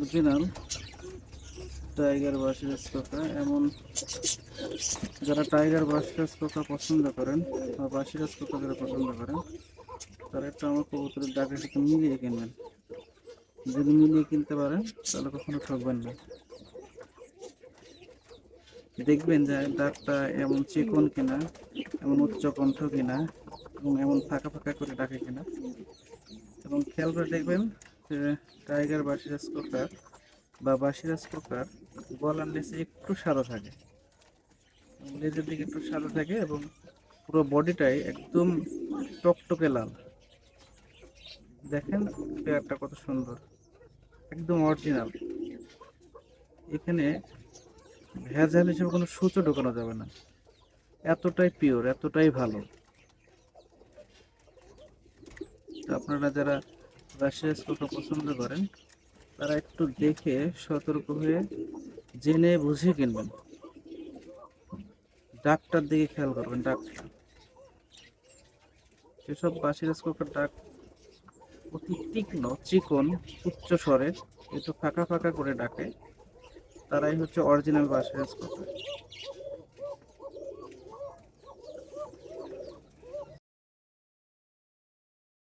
Original tiger বাসিরাজ Coca. এমন যারা tiger বাসিরাজ Coca পছন্দ করেন বা বাসিরাজ কোকা যারা পছন্দ করেন তারা একটু আমার কবুতরের ডাকের সাথে মিলিয়ে কিনবেন। যদি মিলিয়ে কিনতে পারেন তাহলে কখনো ঠকবেন না। দেখবেন যে ডাকটা এমন চিকন কিনা, এমন উচ্চ কণ্ঠ কিনা এবং এমন ফাঁকা ফাঁকা করে ডাকে কিনা। এবং খেয়াল করে দেখবেন যে টাইগার বাসিরাজ কোকার বা বাসিরাজ কোকার গলার নিচে একটু সাদা থাকে, লেজের দিকে একটু সাদা থাকে এবং পুরো বডিটাই একদম টকটকে লাল। দেখেন পেয়ারটা কত সুন্দর, একদম অরিজিনাল। এখানে ভেজাল হিসেবে কোনো সূচও ঢোকানো যাবে না, এতটাই পিওর, এতটাই ভালো। তো আপনারা যারা বাসিরাজ কোকা পছন্দ করেন তারা একটু দেখে সতর্ক হয়ে জেনে বুঝে কিনবেন। ডাকটার দিকে খেয়াল করবেন, ডাকটা। যেসব বাসিরাজ কোকার ডাক অতি তীক্ষ্ণ, চিকন, উচ্চ স্বরের, একটু ফাঁকা ফাঁকা করে ডাকে, তারাই হচ্ছে অরিজিনাল বাসিরাজ কোকা।